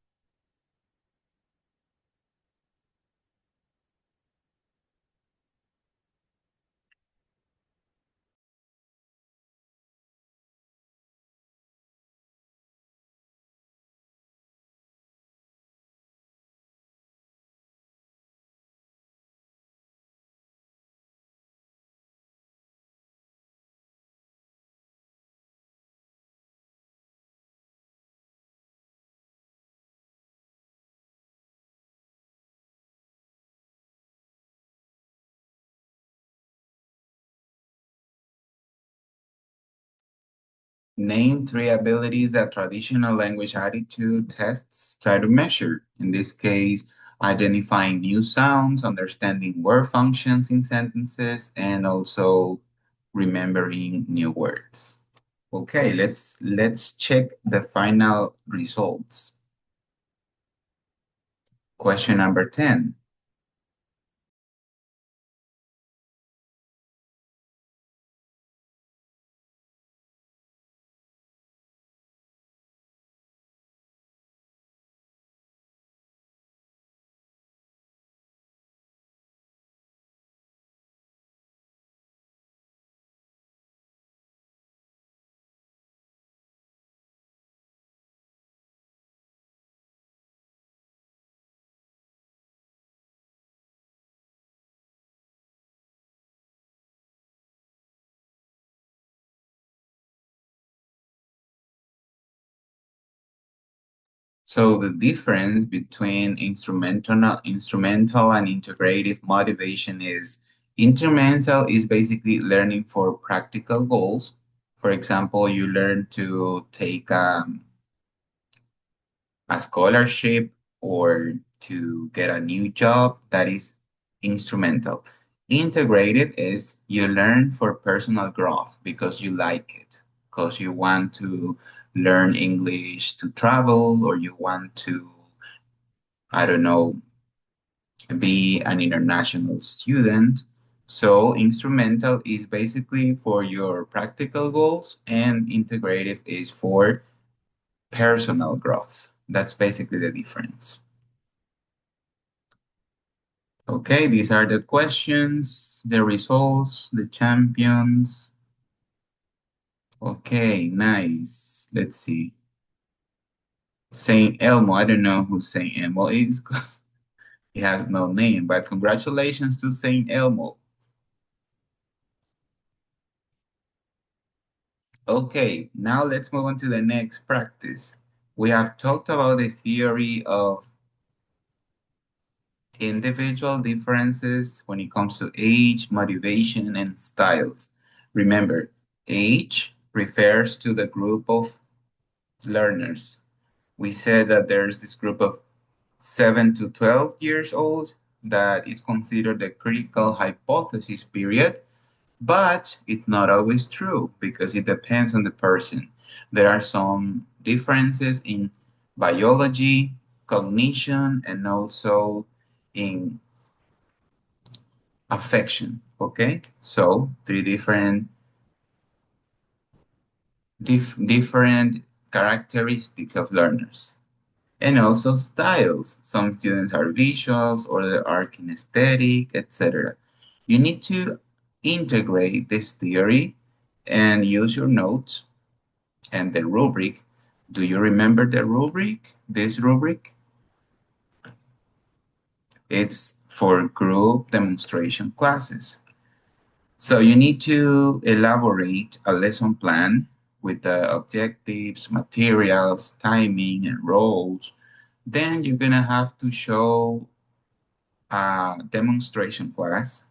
Name three abilities that traditional language attitude tests try to measure. In this case, identifying new sounds, understanding word functions in sentences, and also remembering new words. Okay, let's check the final results. Question number 10. So the difference between instrumental and integrative motivation is instrumental is basically learning for practical goals. For example, you learn to take a scholarship or to get a new job. That is instrumental. Integrative is you learn for personal growth because you like it, because you want to learn English to travel or you want to, I don't know, be an international student. So instrumental is basically for your practical goals and integrative is for personal growth. That's basically the difference. Okay, these are the questions, the results, the champions. Okay, nice. Let's see. Saint Elmo, I don't know who Saint Elmo is because he has no name, but congratulations to Saint Elmo. Okay, now let's move on to the next practice. We have talked about the theory of individual differences when it comes to age, motivation, and styles. Remember, age refers to the group of learners. We said that there's this group of 7 to 12 years old that is considered the critical hypothesis period, but it's not always true because it depends on the person. There are some differences in biology, cognition, and also in affection. Okay, so three different characteristics of learners. And also styles. Some students are visuals or they are kinesthetic, etc. You need to integrate this theory and use your notes and the rubric. Do you remember the rubric? This rubric? It's for group demonstration classes. So you need to elaborate a lesson plan with the objectives, materials, timing, and roles. Then you're gonna have to show a demonstration class.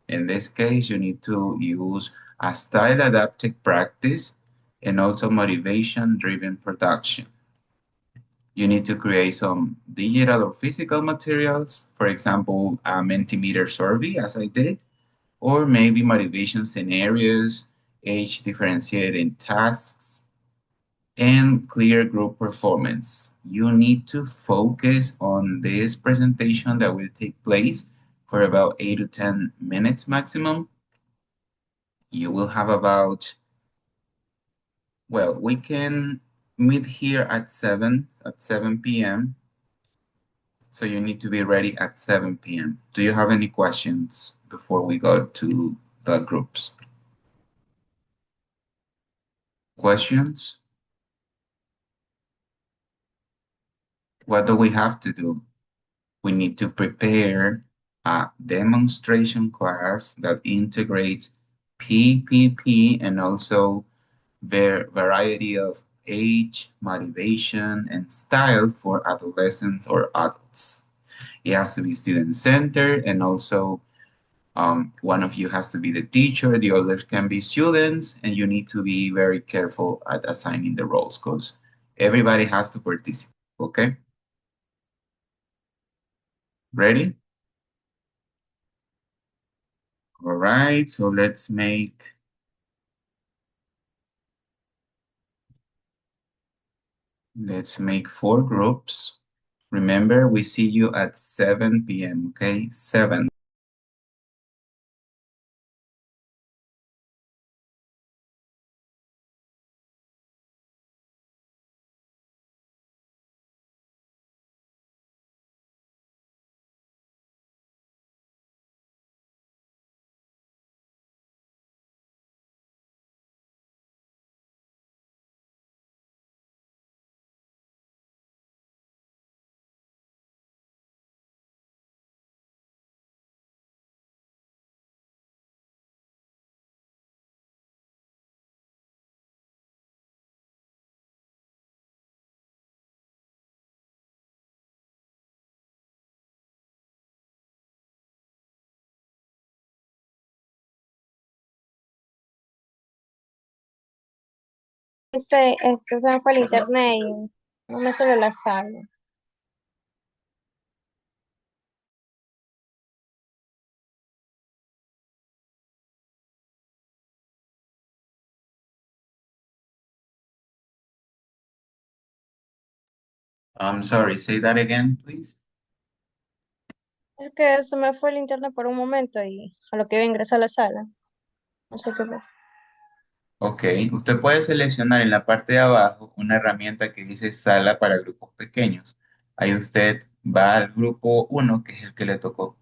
In this case, you need to use a style adapted practice and also motivation driven production. You need to create some digital or physical materials, for example, a Mentimeter survey, as I did, or maybe motivation scenarios, age differentiating tasks, and clear group performance. You need to focus on this presentation that will take place for about 8 to 10 minutes maximum. You will have about, well, we can meet here at 7 p.m. So you need to be ready at 7 p.m. Do you have any questions before we go to the groups? Questions? What do we have to do? We need to prepare a demonstration class that integrates PPP and also their variety of age, motivation, and style for adolescents or adults. It has to be student-centered, and also one of you has to be the teacher, the others can be students, and you need to be very careful at assigning the roles because everybody has to participate, okay? Ready? All right, so let's make 4 groups. Remember, we see you at 7 p.m., okay? 7. Este se me fue el internet y no me sale la sala. I'm sorry, say that again, please. Es que se me fue el internet por un momento y a lo que iba a ingresar a la sala. No sé qué fue. Ok, usted puede seleccionar en la parte de abajo una herramienta que dice sala para grupos pequeños. Ahí usted va al grupo 1, que es el que le tocó.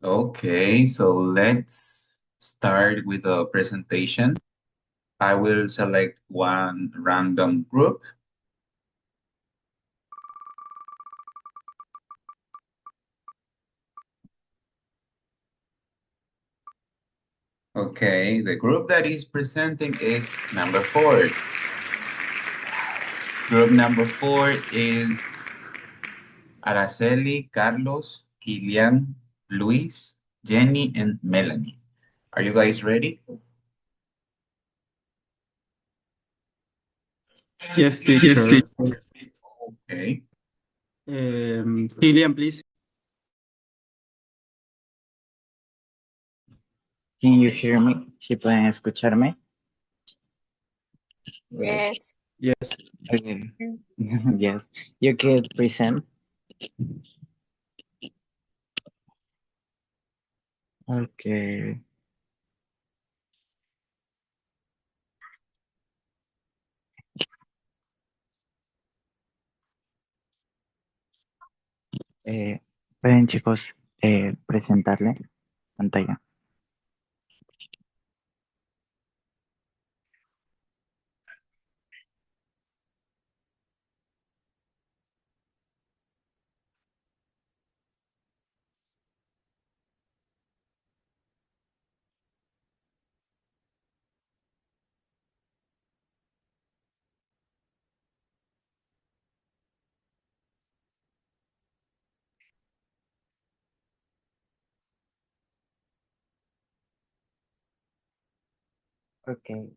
Okay, so let's start with a presentation. I will select one random group. Okay, the group that is presenting is number 4. Group number 4 is Araceli, Carlos, Kilian, Luis, Jenny, and Melanie. Are you guys ready? Yes, teacher. Okay. Killian, please. Can you hear me? ¿Si pueden escucharme? Right. Yes. Yes. Okay. Yes. You can present. Okay. ¿Pueden chicos presentarle pantalla? Okay.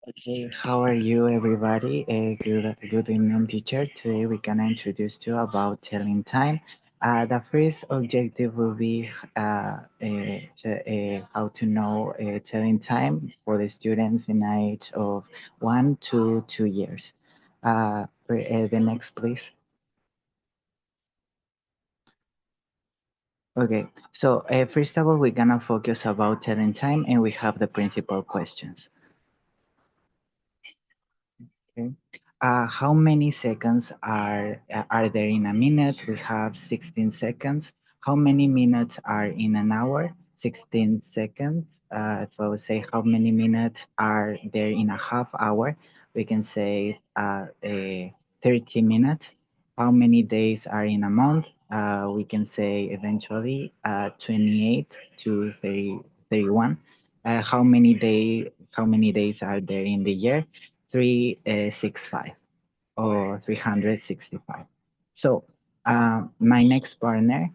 Okay, how are you, everybody? Good evening, teacher. Today we're gonna introduce you about telling time. The first objective will be how to know telling time for the students in age of 1 to 2 years. The next, please. Okay, so first of all, we're gonna focus about telling time, and we have the principal questions. Okay. How many seconds are there in a minute? We have 16 seconds. How many minutes are in an hour? 16 seconds. If I would say how many minutes are there in a half hour, we can say 30 minutes. How many days are in a month? We can say eventually 28 to 30, 31. How many days are there in the year? 365 or 365. So my next partner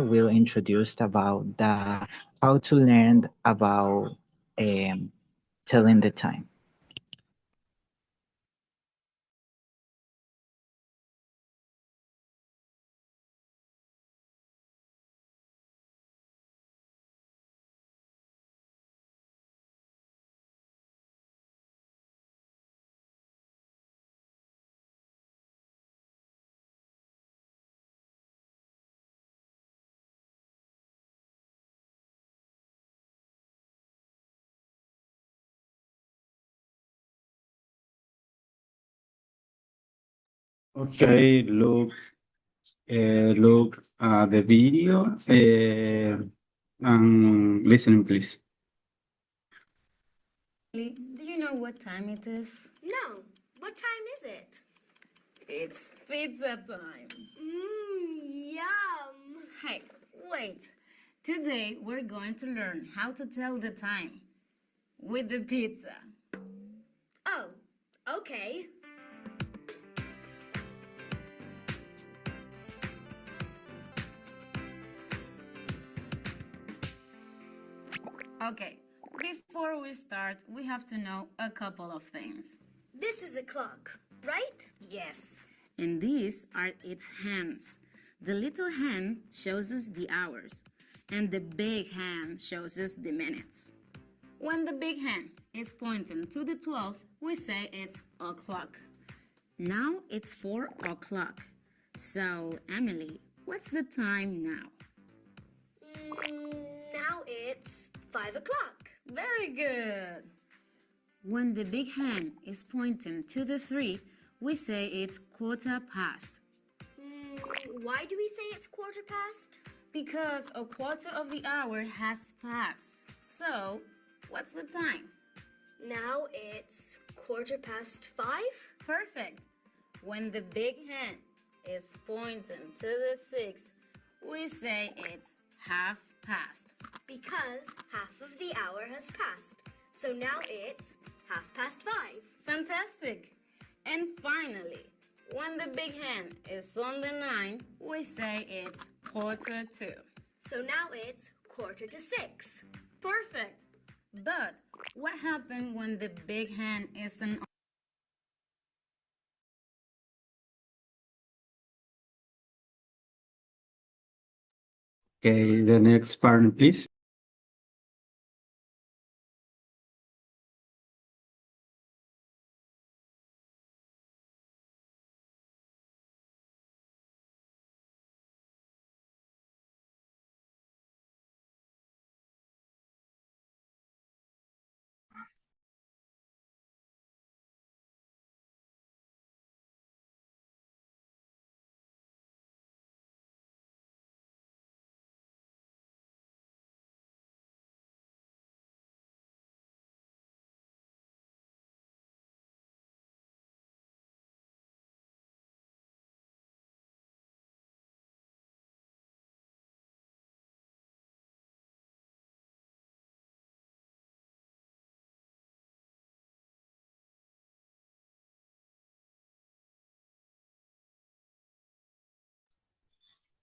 will introduce about the how to learn about um, telling the time. Okay, look the video and listen, please. Do you know what time it is? No. What time is it? It's pizza time. Yum. Hey, wait. Today we're going to learn how to tell the time with the pizza. Oh, okay. Okay, before we start, we have to know a couple of things. This is a clock, right? Yes, and these are its hands. The little hand shows us the hours, and the big hand shows us the minutes. When the big hand is pointing to the 12, we say it's o'clock. Now it's 4 o'clock. So, Emily, what's the time now? Now it's 5 o'clock. Very good. When the big hand is pointing to the 3, we say it's quarter past. Why do we say it's quarter past? Because a quarter of the hour has passed. So, what's the time? Now it's 5:15. Perfect. When the big hand is pointing to the 6, we say it's half past. Because half of the hour has passed. So now it's 5:30. Fantastic. And finally, when the big hand is on the 9, we say it's quarter to. So now it's 5:45. Perfect. But what happened when the big hand isn't? Okay, the next part, please.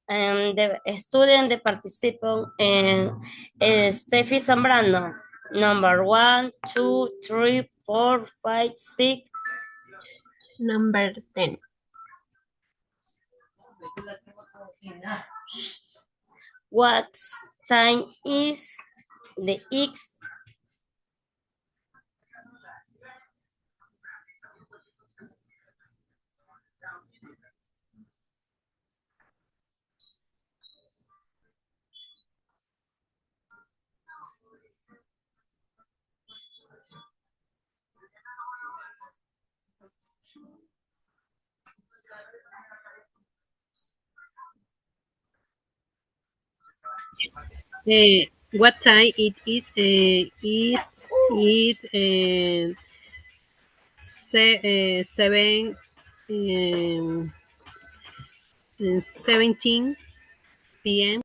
The student that participate in Steffi Zambrano, number 1, 2, 3, 4, 5, 6. Number 10. What time is the X? What time it is? It 7 17 p.m.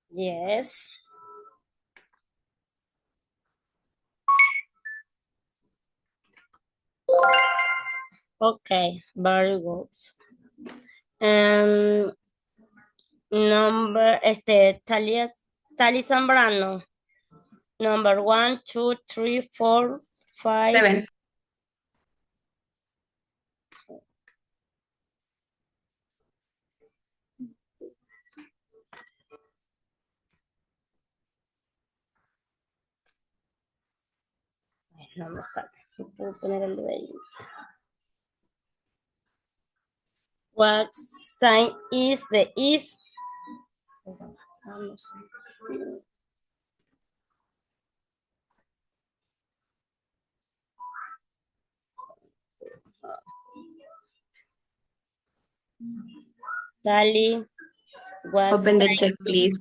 Yes. Okay, very good. Tali Zambrano. Number 1, 2, 3, 4, 5. 7. No me sale. Puedo poner el de ahí. What sign is the is? Vamos. Dali, what Open the sign check, please.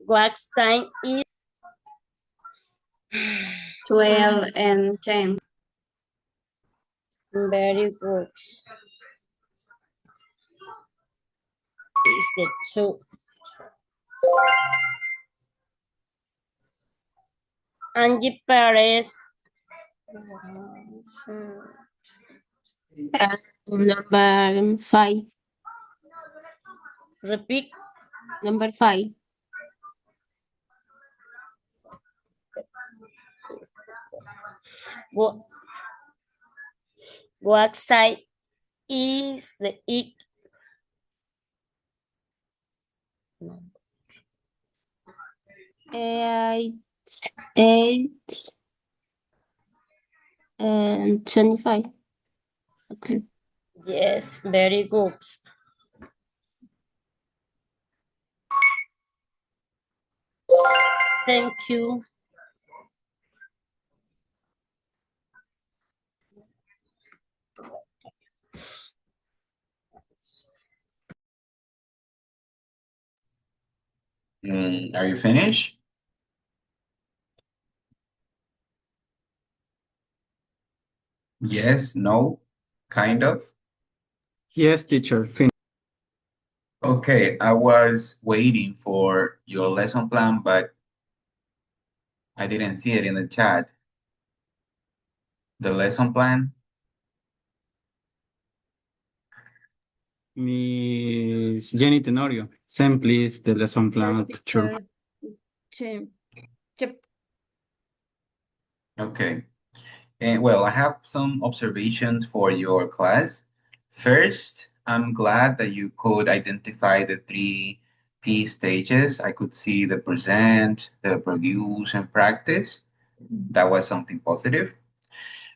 what sign is 12 and 10. very good? Is the 2. Angie Perez, Number five. Repeat. Number five. What, what size is the egg? Eight, eight, and 25. Okay. Yes, very good. Thank you. Are you finished? Yes, no, kind of. Yes, teacher. Okay, I was waiting for your lesson plan, but I didn't see it in the chat. The lesson plan? Miss Jenny Tenorio, send please the lesson plan, Yes, teacher. teacher. Chip. Okay. And well, I have some observations for your class. First, I'm glad that you could identify the three P stages. I could see the present, the produce, and practice. That was something positive.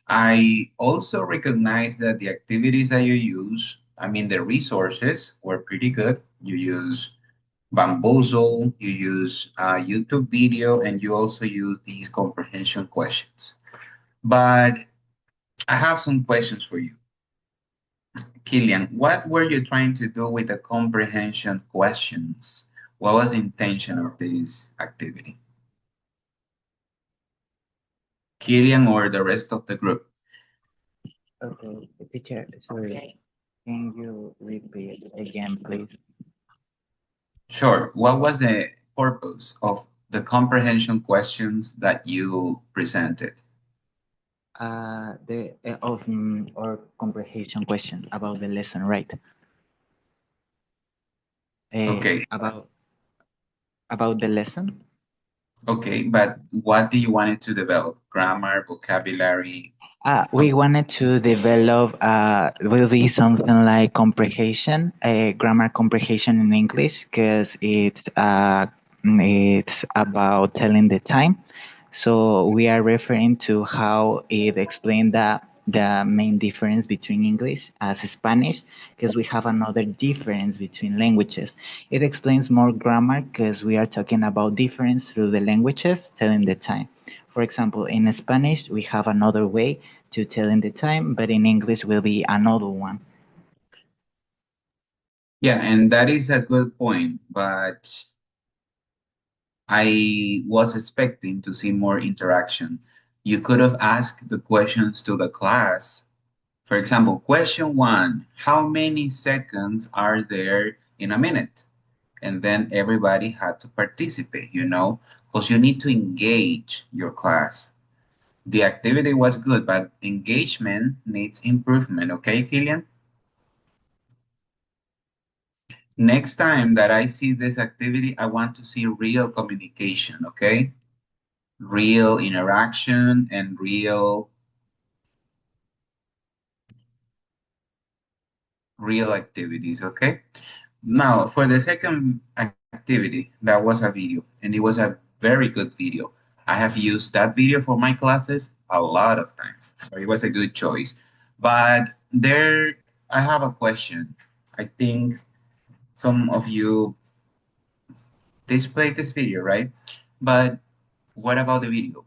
I also recognize that the activities that you use, I mean, the resources were pretty good. You use Bamboozle, you use YouTube video, and you also use these comprehension questions. But I have some questions for you. Killian, what were you trying to do with the comprehension questions? What was the intention of this activity? Killian or the rest of the group? Okay, teacher, sorry. Can you repeat again, please? Sure. What was the purpose of the comprehension questions that you presented? The of or comprehension question about the lesson, right? Okay. About the lesson. Okay, but what do you want it to develop? Grammar, vocabulary? We wanted to develop will be something like comprehension, grammar comprehension in English, because it's about telling the time. So we are referring to how it explained that the main difference between English as Spanish, because we have another difference between languages. It explains more grammar because we are talking about difference through the languages, telling the time. For example, in Spanish, we have another way to telling the time, but in English will be another one. Yeah, and that is a good point, but I was expecting to see more interaction. You could have asked the questions to the class. For example, question one, how many seconds are there in a minute? And then everybody had to participate, because you need to engage your class. The activity was good, but engagement needs improvement. Okay, Killian? Next time that I see this activity, I want to see real communication, okay? Real interaction and real activities, okay? Now, for the second activity, that was a video, and it was a very good video. I have used that video for my classes a lot of times, so it was a good choice. But there, I have a question. I think some of you displayed this video, right? But what about the video?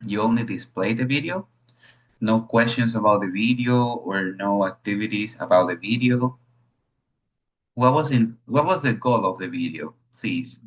You only display the video? No questions about the video or no activities about the video? What was the goal of the video, please?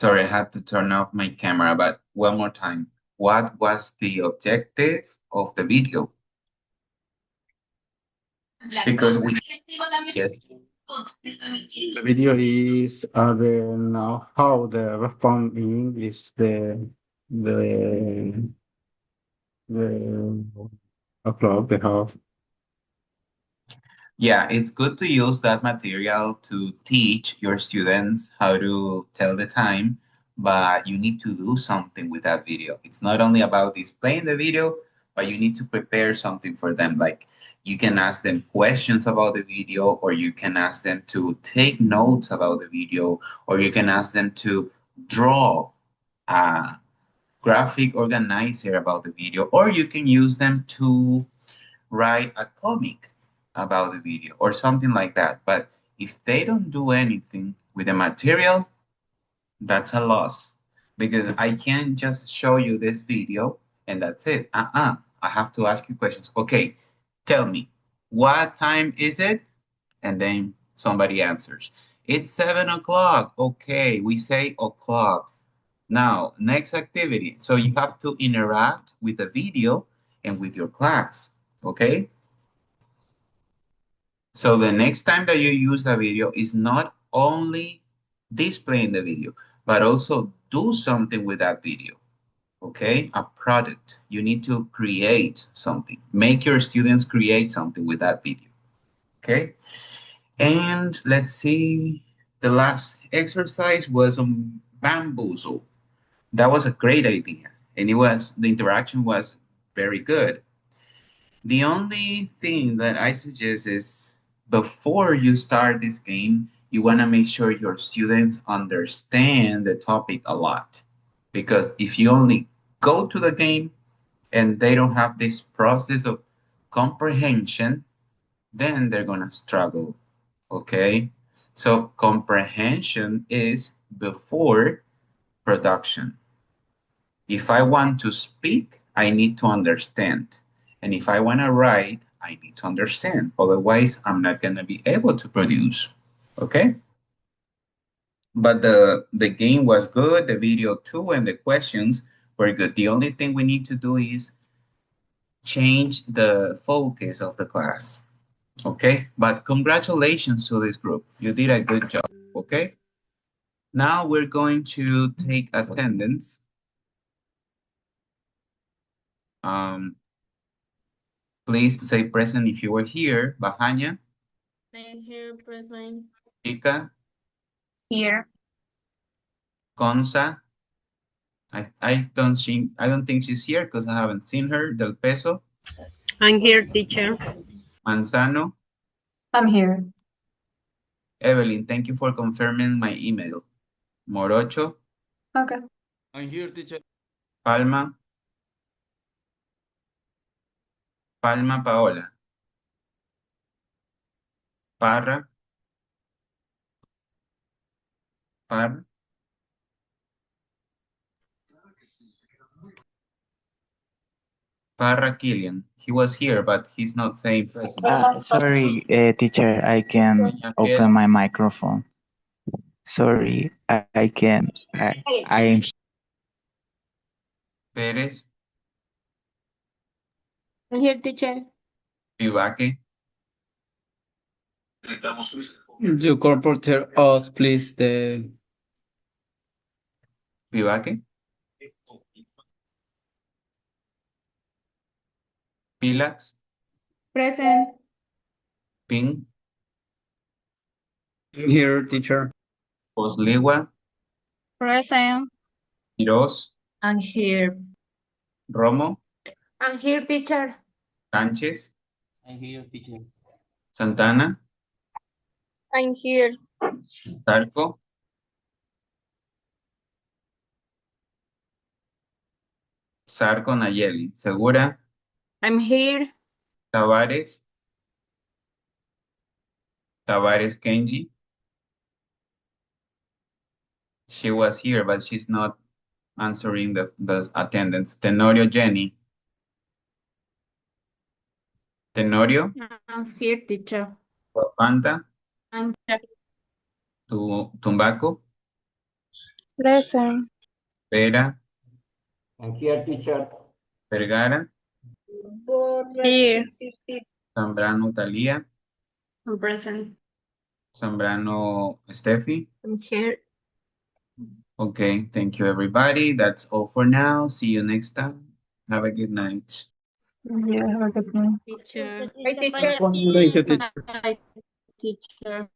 Sorry, I had to turn off my camera, but one more time. What was the objective of the video? Because we, yes, The video is how the responding is the the o'clock, the half. yeah, it's good to use that material to teach your students how to tell the time, but you need to do something with that video. It's not only about displaying the video, but you need to prepare something for them. Like you can ask them questions about the video, or you can ask them to take notes about the video, or you can ask them to draw a graphic organizer about the video, or you can use them to write a comic about the video or something like that. But if they don't do anything with the material, that's a loss because I can't just show you this video and that's it. I have to ask you questions. Okay, tell me, what time is it? And then somebody answers. It's 7 o'clock. Okay, we say o'clock. Now, next activity. So you have to interact with the video and with your class. Okay? So the next time that you use the video is not only displaying the video, but also do something with that video. Okay, a product. You need to create something. Make your students create something with that video. Okay, and let's see. The last exercise was on bamboozle. That was a great idea, and the interaction was very good. The only thing that I suggest is before you start this game, you want to make sure your students understand the topic a lot. Because if you only go to the game and they don't have this process of comprehension, then they're going to struggle. Okay? So comprehension is before production. If I want to speak, I need to understand. And if I want to write, I need to understand. Otherwise, I'm not going to be able to produce. Okay? But the game was good, the video too, and the questions were good. The only thing we need to do is change the focus of the class. Okay? But congratulations to this group. You did a good job. Okay? Now we're going to take attendance. Please say present if you were here. Bahanya, I'm here present. Chica, Here. Consa. I don't think she's here because I haven't seen her. Del Peso, I'm here, teacher. Manzano, I'm here. Evelyn. Thank you for confirming my email. Morocho, Okay. I'm here, teacher. Palma, Palma Paola, Parra, Parra, Parra Killian. He was here, but he's not saying present. Sorry, teacher, I can open my microphone. Sorry, I can. I'm Pérez, I'm here, teacher. Vivaque, You corporate us, please, the Vivaque, Pilax, Present. Pin, here, teacher. Osligua, Present. Quiroz, I'm here. Romo, I'm here, teacher. Sánchez, I'm here, teacher. Santana, I'm here. Tarco, Sarco Nayeli, Segura, I'm here. Tavares, Tavares Kenji. She was here, but she's not answering the attendance. Tenorio Jenny. Tenorio, I'm here, teacher. Panta, I'm here. Tumbaco, Present. Vera, I'm here, teacher. Vergara, Here. Zambrano Talía, I'm present. Zambrano Steffi. I'm here. Okay, thank you everybody. That's all for now. See you next time. Have a good night. Yeah, have a good night. Teacher. Hi, Teacher, teacher. vaya. Bye, teacher.